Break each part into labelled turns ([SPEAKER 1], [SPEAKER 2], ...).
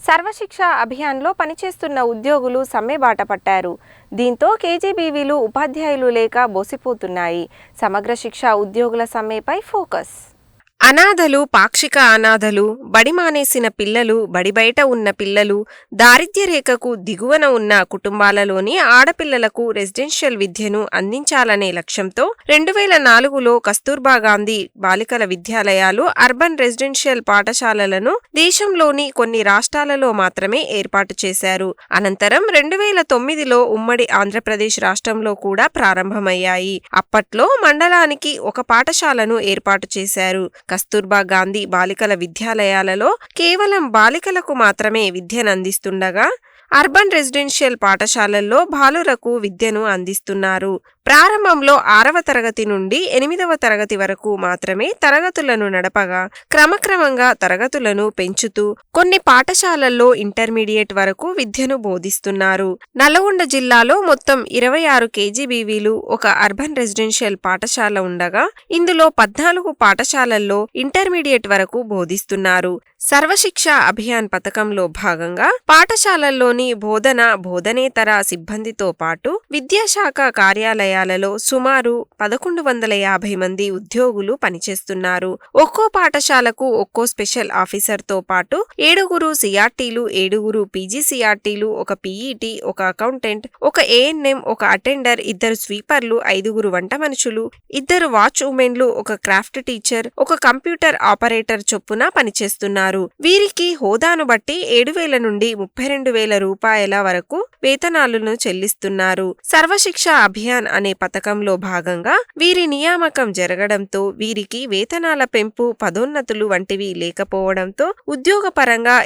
[SPEAKER 1] సర్వశిక్ష అభియాన్లో పనిచేస్తున్న ఉద్యోగులు సమ్మె బాట పట్టారు. దీంతో కేజీబీవీలు ఉపాధ్యాయులు లేక బోసిపోతున్నాయి. సమగ్ర శిక్ష ఉద్యోగుల సమ్మెపై ఫోకస్. అనాథలు, పాక్షిక అనాథలు, బడి మానేసిన పిల్లలు, బడి బయట ఉన్న పిల్లలు, దారిద్ర్య రేఖకు దిగువన ఉన్న కుటుంబాలలోని ఆడపిల్లలకు రెసిడెన్షియల్ విద్యను అందించాలనే లక్ష్యంతో 2004లో కస్తూర్బా గాంధీ బాలికల విద్యాలయాలు, అర్బన్ రెసిడెన్షియల్ పాఠశాలలను దేశంలోని కొన్ని రాష్ట్రాలలో మాత్రమే ఏర్పాటు చేశారు. అనంతరం 2009లో ఉమ్మడి ఆంధ్రప్రదేశ్ రాష్ట్రంలో కూడా ప్రారంభమయ్యాయి. అప్పట్లో మండలానికి ఒక పాఠశాలను ఏర్పాటు చేశారు. కస్తూర్బా గాంధీ బాలికల విద్యాలయాలలో కేవలం బాలికలకు మాత్రమే విద్యనందిస్తుండగా అర్బన్ రెసిడెన్షియల్ పాఠశాలల్లో బాలురకు విద్యను అందిస్తున్నారు. ప్రారంభంలో 6వ తరగతి నుండి 8వ తరగతి వరకు మాత్రమే తరగతులను నడపగా క్రమక్రమంగా తరగతులను పెంచుతూ కొన్ని పాఠశాలల్లో ఇంటర్మీడియట్ వరకు విద్యను బోధిస్తున్నారు. నల్గొండ జిల్లాలో మొత్తం 26 కేజీబీవీలు, ఒక అర్బన్ రెసిడెన్షియల్ పాఠశాల ఉండగా ఇందులో 14 పాఠశాలల్లో ఇంటర్మీడియట్ వరకు బోధిస్తున్నారు. సర్వశిక్ష అభియాన్ పథకంలో భాగంగా పాఠశాలల్లోని బోధనేతర సిబ్బందితో పాటు విద్యాశాఖ కార్యాలయాలలో సుమారు 1150 మంది ఉద్యోగులు పనిచేస్తున్నారు. ఒక్కో పాఠశాలకు ఒక్కో స్పెషల్ ఆఫీసర్తో పాటు 7 సిఆర్టీలు, 7 పీజీసీఆర్టీలు, ఒక పీఈటీ, ఒక అకౌంటెంట్, ఒక ఏఎన్ఎం, ఒక అటెండర్, 2 స్వీపర్లు, 5 వంట మనుషులు, 2 వాచ్ ఉమెన్లు, ఒక క్రాఫ్ట్ టీచర్, ఒక కంప్యూటర్ ఆపరేటర్ చొప్పున పనిచేస్తున్నారు. వీరికి హోదాను బట్టి 7,000 నుండి 32,000 రూపాయల వరకు వేతనాలను చెల్లిస్తున్నారు. సర్వశిక్ష అభియాన్ అనే పథకంలో భాగంగా వీరి నియామకం జరగడంతో వీరికి వేతనాల పెంపు, పదోన్నతులు వంటివి లేకపోవడంతో ఉద్యోగపరంగా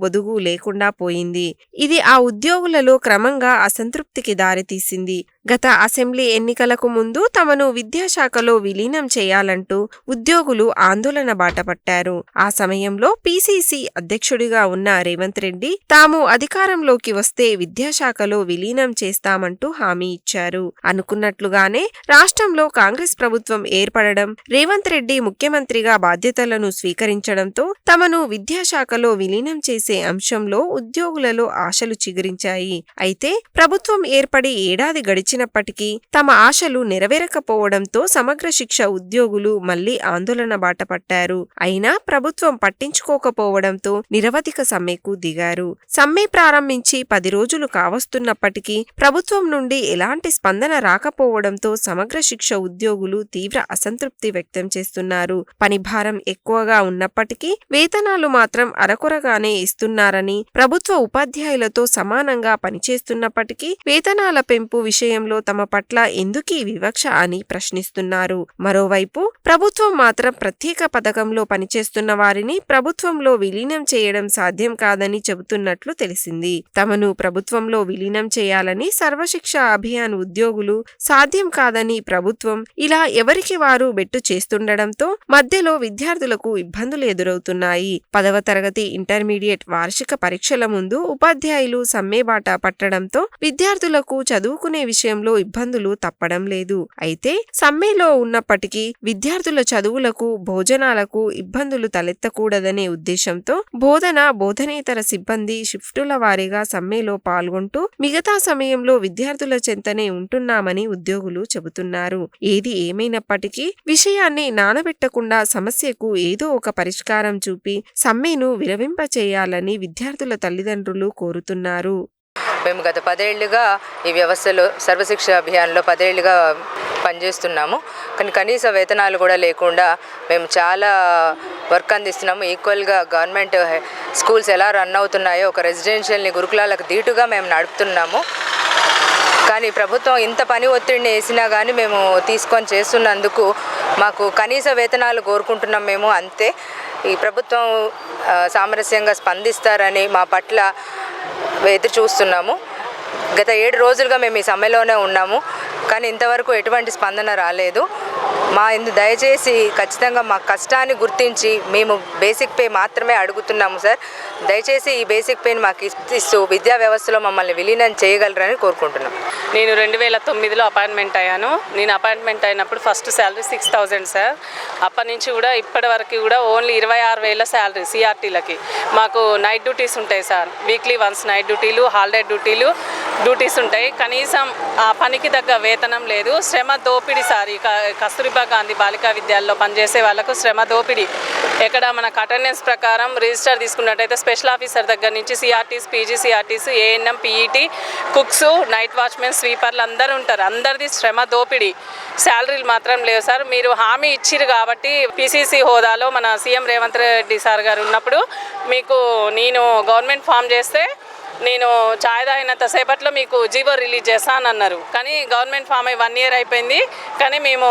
[SPEAKER 1] ఒదుగు లేకుండా పోయింది. ఇది ఆ ఉద్యోగులలో క్రమంగా అసంతృప్తికి దారితీసింది. గత అసెంబ్లీ ఎన్నికలకు ముందు తమను విద్యాశాఖలో విలీనం చేయాలంటూ ఉద్యోగులు ఆందోళన బాటపట్టారు. ఆ సమయంలో పీసీసీ అధ్యక్షుడిగా ఉన్న రేవంత్ రెడ్డి తాము అధికారంలోకి వస్తే విద్యాశాఖలో విలీనం చేస్తామంటూ హామీ ఇచ్చారు. అనుకున్నట్లుగానే రాష్ట్రంలో కాంగ్రెస్ ప్రభుత్వం ఏర్పడడం, రేవంత్ రెడ్డి ముఖ్యమంత్రిగా బాధ్యతలను స్వీకరించడంతో తమను విద్యాశాఖలో విలీనం చేసే అంశంలో ఉద్యోగులలో ఆశలు చిగురించాయి. అయితే ప్రభుత్వం ఏర్పడి ఏడాది గడిచినప్పటికీ తమ ఆశలు నెరవేరకపోవడంతో సమగ్ర శిక్ష ఉద్యోగులు మళ్లీ ఆందోళన బాటపట్టారు. అయినా ప్రభుత్వం పట్టించుకోకపోవడంతో నిరవధిక సమ్మెకు దిగారు. సమ్మె ప్రారంభించి 10 రోజులు కావస్తున్నప్పటికీ ప్రభుత్వం నుండి ఎలాంటి స్పందన రాకపోవడంతో సమగ్ర శిక్ష ఉద్యోగులు తీవ్ర అసంతృప్తి వ్యక్తం చేస్తున్నారు. పనిభారం ఎక్కువగా ఉన్నప్పటికీ వేతనాలు మాత్రం అరకొరగానే ఇస్తున్నారని, ప్రభుత్వ ఉపాధ్యాయులతో సమానంగా పనిచేస్తున్నప్పటికీ వేతనాల పెంపు విషయంలో తమ పట్ల ఎందుకీ వివక్ష అని ప్రశ్నిస్తున్నారు. మరోవైపు ప్రభుత్వం మాత్రం ప్రత్యేక పథకంలో పనిచేస్తున్న వారిని ప్రభుత్వంలో విలీనం చేయడం సాధ్యం కాదని చెబుతున్నట్లు తెలిసింది. తమను ప్రభుత్వంలో విలీనం చేయాలని సర్వశిక్ష అభియాన్ ఉద్యోగులు సాధ్యం కాదని ప్రభుత్వం ఇలా ఎవరికి వారు బెట్టు చేస్తుండడంతో మధ్యలో విద్యార్థులకు ఇబ్బందులు ఎదురవుతున్నాయి. 10వ తరగతి ఇంటర్మీడియట్ వార్షిక పరీక్షల ముందు ఉపాధ్యాయులు సమ్మె బాట పట్టడంతో విద్యార్థులకు చదువుకునే విషయంలో ఇబ్బందులు తప్పడం లేదు. అయితే సమ్మెలో ఉన్నప్పటికీ విద్యార్థుల చదువులకు, భోజనాలకు ఇబ్బందులు తలెత్తకూడదనే ఉద్దేశంతో బోధనేతర సిబ్బంది షిఫ్టుల వారీగా సమ్మెలో పాల్గొంటూ మిగతా సమయంలో విద్యార్థుల చెంతనే ఉంటున్నామని ఉద్యోగులు చెబుతున్నారు. ఏది ఏమైనప్పటికీ విషయాన్ని నానబెట్టకుండా సమస్యకు ఏదో ఒక పరిష్కారం చూపి సమ్మెను విరమింపచేయాలని విద్యార్థుల తల్లిదండ్రులు కోరుతున్నారు.
[SPEAKER 2] మేము గత 10 ఏళ్లుగా ఈ వ్యవస్థలో సర్వశిక్ష అభియాన్లో 10 ఏళ్లుగా పనిచేస్తున్నాము. కానీ కనీస వేతనాలు కూడా లేకుండా మేము చాలా వర్క్ అందిస్తున్నాము. ఈక్వల్గా గవర్నమెంట్ స్కూల్స్ ఎలా రన్ అవుతున్నాయో ఒక రెసిడెన్షియల్ని గురుకులాలకు దీటుగా మేము నడుపుతున్నాము. కానీ ప్రభుత్వం ఇంత పని ఒత్తిడిని వేసినా కానీ మేము తీసుకొని చేస్తున్నందుకు మాకు కనీస వేతనాలు కోరుకుంటున్నాం. మేము అంతే ఈ ప్రభుత్వం సామరస్యంగా స్పందిస్తారని మా పట్ల ఎదురు చూస్తున్నాము. గత 7 రోజులుగా మేము ఈ సమ్మెలోనే ఉన్నాము. కానీ ఇంతవరకు ఎటువంటి స్పందన రాలేదు. దయచేసి ఖచ్చితంగా మా కష్టాన్ని గుర్తించి మేము బేసిక్ పే మాత్రమే అడుగుతున్నాము సార్. దయచేసి ఈ బేసిక్ పేని మాకు ఇస్తూ విద్యా వ్యవస్థలో మమ్మల్ని విలీనం చేయగలరని కోరుకుంటున్నాం.
[SPEAKER 3] నేను 2009లో అపాయింట్మెంట్ అయ్యాను. నేను అపాయింట్మెంట్ అయినప్పుడు ఫస్ట్ శాలరీ 6,000 సార్. అప్పటి నుంచి కూడా ఇప్పటి వరకు కూడా ఓన్లీ 26,000 శాలరీ సిఆర్టీలకి. మాకు నైట్ డ్యూటీస్ ఉంటాయి సార్, వీక్లీ వన్స్ నైట్ డ్యూటీలు, హాలిడే డ్యూటీస్ ఉంటాయి. కనీసం ఆ పనికి తగ్గ వేతనం లేదు. శ్రమ దోపిడీ సార్. ఈ కస్తూరిబా గాంధీ బాలికా విద్యాలయంలో పనిచేసే వాళ్ళకు శ్రమ దోపిడీ. ఎక్కడ మనకు అటెండెన్స్ ప్రకారం రిజిస్టర్ తీసుకున్నట్టయితే స్పెషల్ ఆఫీసర్ దగ్గర నుంచి CRTs, PGCRTs, ANM, PET, cooks, night watchmen, స్వీపర్లు అందరూ ఉంటారు. అందరిది శ్రమ దోపిడీ. శాలరీలు మాత్రం లేవు సార్. మీరు హామీ ఇచ్చిరు కాబట్టి పీసీసీ హోదాలో మన సీఎం రేవంత్ రెడ్డి సార్ గారు ఉన్నప్పుడు మీకు నేను గవర్నమెంట్ ఫామ్ చేస్తే నేను ఛాయ్ తాగినంతసేపట్లో మీకు జీవో రిలీజ్ చేస్తాను అన్నారు. కానీ గవర్నమెంట్ ఫామ్ అయ్యి 1 ఇయర్ అయిపోయింది. కానీ మేము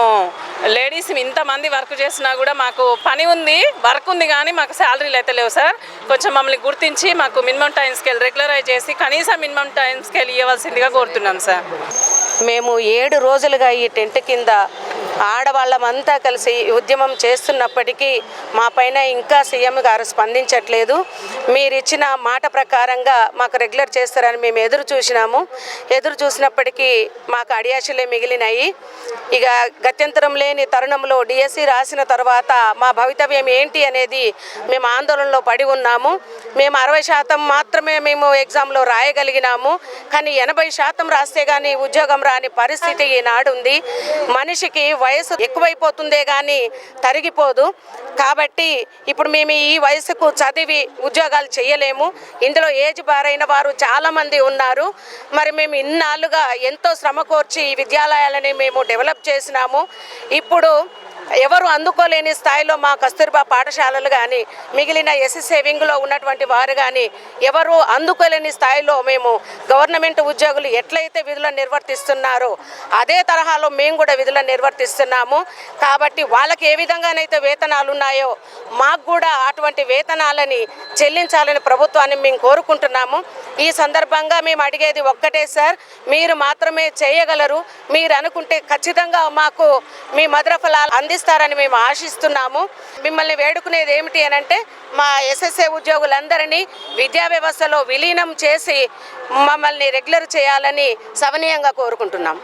[SPEAKER 3] లేడీస్ ఇంతమంది వర్క్ చేసినా కూడా మాకు పని ఉంది, వర్క్ ఉంది, కానీ మాకు శాలరీలు అయితే లేవు సార్. కొంచెం మమ్మల్ని గుర్తించి మాకు మినిమం టైం స్కేల్ రెగ్యులరైజ్ చేసి కనీసం మినిమం టైం స్కేల్ ఇవ్వవలసిందిగా కోరుతున్నాం సార్.
[SPEAKER 4] మేము 7 రోజులుగా ఈ టెంట్ కింద ఆడవాళ్ళమంతా కలిసి ఉద్యమం చేస్తున్నప్పటికీ మా పైన ఇంకా సీఎం గారు స్పందించట్లేదు. మీరు ఇచ్చిన మాట ప్రకారంగా మాకు రెగ్యులర్ చేస్తారని మేము ఎదురు చూసినప్పటికీ మాకు అడియాశలే మిగిలినాయి. ఇక గత్యంతరం లేని తరుణంలో డిఎస్సి రాసిన తర్వాత మా భవితవ్యం ఏంటి అనేది మేము ఆందోళనలో పడి ఉన్నాము. మేము 60% మాత్రమే మేము ఎగ్జామ్లో రాయగలిగినాము. కానీ 80% రాస్తే కానీ ఉద్యోగం రాని పరిస్థితి ఈనాడు ఉంది. మనిషికి వయసు ఎక్కువైపోతుందే కానీ తరిగిపోదు. కాబట్టి ఇప్పుడు మేము ఈ వయసుకు చదివి ఉద్యోగాలు చేయలేము. ఇందులో ఏజ్ బారైన వారు చాలామంది ఉన్నారు. మరి మేము ఇన్నాళ్ళుగా ఎంతో శ్రమ కోర్చి ఈ విద్యాలయాలని మేము డెవలప్ చేసినాము. ఇప్పుడు ఎవరు అందుకోలేని స్థాయిలో మా కస్తూర్బా పాఠశాలలు కానీ మిగిలిన ఎస్ఎస్ సేవింగ్లో ఉన్నటువంటి వారు కానీ ఎవరు అందుకోలేని స్థాయిలో మేము గవర్నమెంట్ ఉద్యోగులు ఎట్లయితే విధులను నిర్వర్తిస్తున్నారో అదే తరహాలో మేము కూడా విధులను నిర్వర్తిస్తున్నాము. కాబట్టి వాళ్ళకి ఏ విధంగానైతే వేతనాలు ఉన్నాయో మాకు కూడా అటువంటి వేతనాలని చెల్లించాలని ప్రభుత్వాన్ని మేము కోరుకుంటున్నాము. ఈ సందర్భంగా మేము అడిగేది ఒక్కటే సార్, మీరు మాత్రమే చేయగలరు. మీరు అనుకుంటే ఖచ్చితంగా మాకు మీ మధుర ఫలాలు అందిస్తారని మేము ఆశిస్తున్నాము. మిమ్మల్ని వేడుకునేది ఏమిటి అనంటే మా ఎస్ఎస్ఏ ఉద్యోగులందరినీ విద్యా వ్యవస్థలో విలీనం చేసి మమ్మల్ని రెగ్యులర్ చేయాలని సవినీయంగా కోరుకుంటున్నాం.